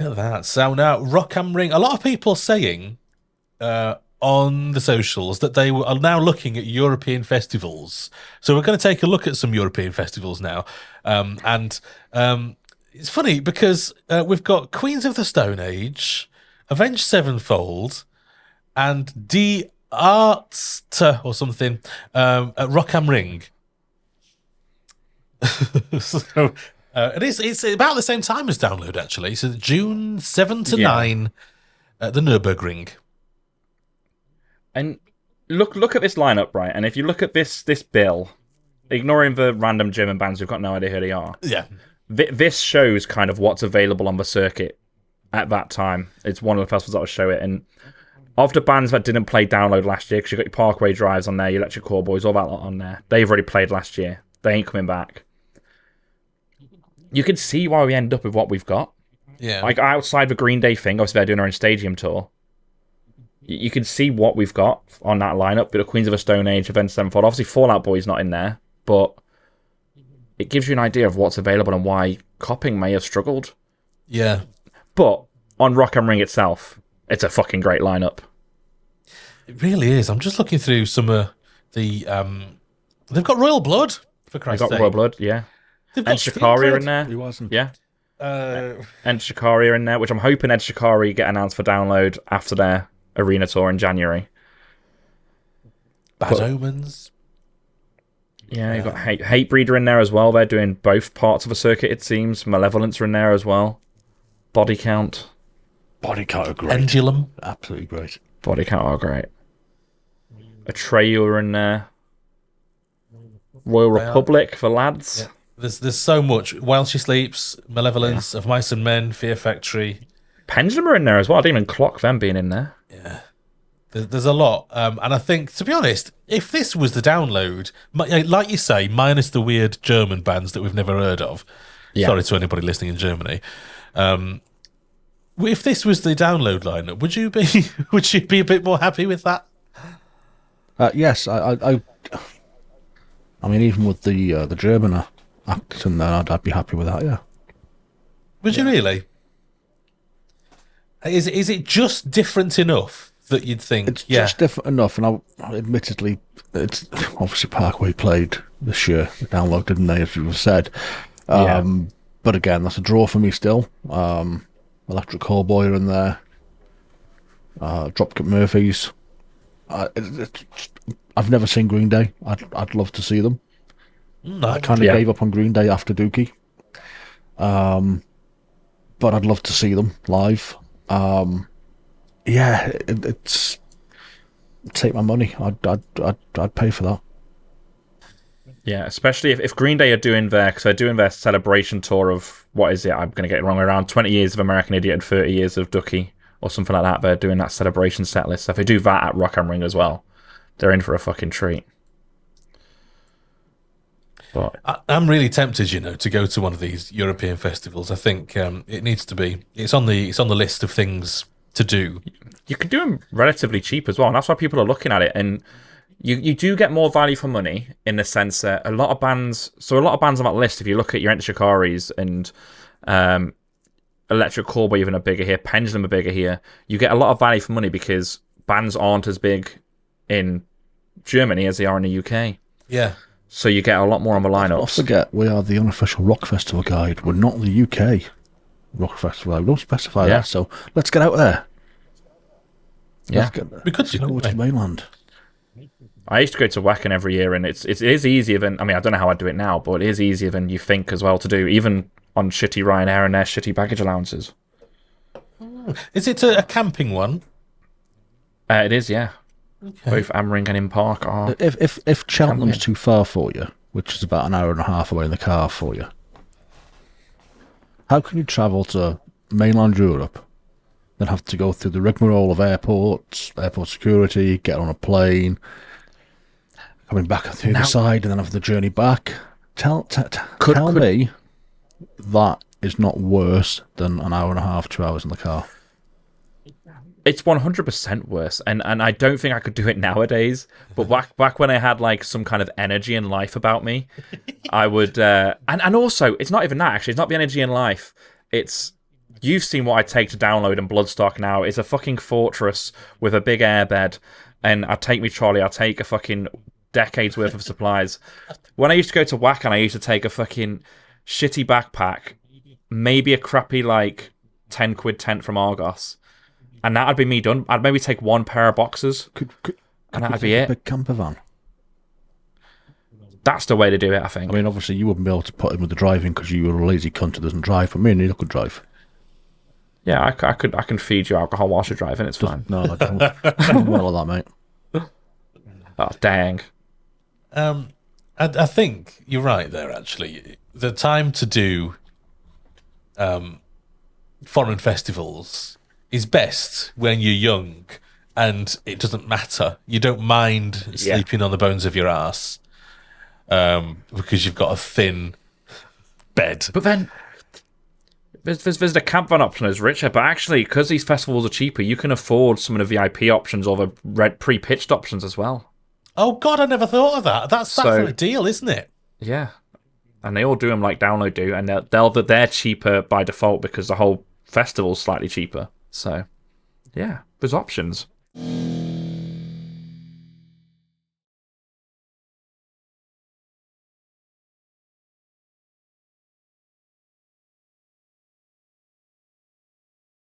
at that. So now, Rock am Ring. A lot of people saying on the socials that they are now looking at European festivals. So we're going to take a look at some European festivals now. And it's funny because we've got Queens of the Stone Age, Avenged Sevenfold, and Die Artste or something at Rock am Ring. So it's about the same time as Download, actually. So June 7 to 9 at the Nürburgring. And look at this lineup, right? And if you look at this bill, ignoring the random German bands who've got no idea who they are, yeah, this shows kind of what's available on the circuit at that time. It's one of the festivals that will show it. And of the bands that didn't play Download last year, because you've got your Parkway Drives on there, your Electric Callboys, all that lot on there, they've already played last year. They ain't coming back. You can see why we end up with what we've got. Yeah. Like, outside the Green Day thing, obviously they're doing their own stadium tour. You can see what we've got on that lineup. But the Queens of the Stone Age, Avenged Sevenfold, obviously Fall Out Boy's not in there, but it gives you an idea of what's available and why Copping may have struggled. Yeah. But on Rock am Ring itself, it's a fucking great lineup. It really is. I'm just looking through some of the... they've got Royal Blood, for Christ's sake. They've got Royal Blood, yeah. They've And got Shikari are in there. He wasn't. Yeah. And Shikari are in there, which I'm hoping Ed Shikari get announced for Download after their arena tour in January. Bad Omens. Yeah, you've got Hatebreeder in there as well. They're doing both parts of the circuit, it seems. Malevolence are in there as well. Body Count. Body Count are great. Pendulum. Absolutely great. Body Count are great. Atreyu are in there. Royal Republic for lads. Yeah. There's so much. While She Sleeps, Malevolence, Of Mice and Men, Fear Factory. Pendulum are in there as well. I didn't even clock them being in there. Yeah. There's a lot. And I think, to be honest, if this was the Download, like you say, minus the weird German bands that we've never heard of. Yeah. Sorry to anybody listening in Germany. If this was the Download lineup, would you be a bit more happy with that? Yes, I mean, even with the German act in there, I'd be happy with that. Yeah. Would you really? Is it just different enough that you'd think? It's just different enough, and admittedly, it's obviously Parkway played this year. The Download, didn't they? As you said. But again, that's a draw for me still. Electric Callboy are in there. Dropkick Murphys. I've never seen Green Day. I'd love to see them. I kind of gave up on Green Day after Dookie. But I'd love to see them live. It's take my money. I'd pay for that. Yeah, especially if Green Day are doing because they're doing their celebration tour of, what is it? I'm going to get it wrong. Around 20 years of American Idiot and 30 years of Dookie or something like that. They're doing that celebration set list. So if they do that at Rock am Ring as well, they're in for a fucking treat. But I'm really tempted, to go to one of these European festivals. I think it needs to be. It's on the list of things to do. You can do them relatively cheap as well, and that's why people are looking at it. And you do get more value for money in the sense that a lot of bands on that list, if you look at your Enter Shikaris and Electric Callboy, even are bigger here, Pendulum are bigger here, you get a lot of value for money because bands aren't as big in Germany as they are in the UK. Yeah. So you get a lot more on the lineups. Don't forget, we are the unofficial rock festival guide. We're not the UK rock festival. We don't specify that, so let's get out there. Yeah. We could go to the mainland. I used to go to Wacken every year, and it is easier than, I don't know how I'd do it now, but it is easier than you think as well to do, even on shitty Ryanair and their shitty baggage allowances. Is it a camping one? It is, yeah. Okay. Both Am Ring and In Park are. If Cheltenham's too far for you, which is about an hour and a half away in the car for you, how can you travel to mainland Europe, then have to go through the rigmarole of airports, airport security, get on a plane, coming back on the other side, and then have the journey back? Tell me that is not worse than an hour and a half, 2 hours in the car. It's 100% worse, and I don't think I could do it nowadays. But back when I had like some kind of energy and life about me, I would. And also, it's not even that. Actually, it's not the energy and life. It's you've seen what I take to download in Bloodstock now. It's a fucking fortress with a big airbed, and I take me trolley. I take a fucking decades worth of supplies. When I used to go to Wacken, I used to take a fucking shitty backpack, maybe a crappy like 10 quid tent from Argos, and that'd be me done. I'd maybe take one pair of boxers, and that'd be it. Big camper van. That's the way to do it, I think. I mean, obviously you wouldn't be able to put him with the driving because you were a lazy cunt who doesn't drive. But me and Neil could drive. Yeah, I can feed you alcohol whilst you're driving. It's fine. No, I don't. I'm well of that, mate. Oh, dang. I think you're right there, actually. The time to do foreign festivals is best when you're young and it doesn't matter. You don't mind sleeping on the bones of your ass because you've got a thin bed. But then there's the camp van option is richer, but actually, because these festivals are cheaper, you can afford some of the VIP options or the red pre-pitched options as well. Oh, God, I never thought of that. That's a deal, isn't it? Yeah. And they all do them like Download do, and they're cheaper by default because the whole festival's slightly cheaper. So, yeah, there's options.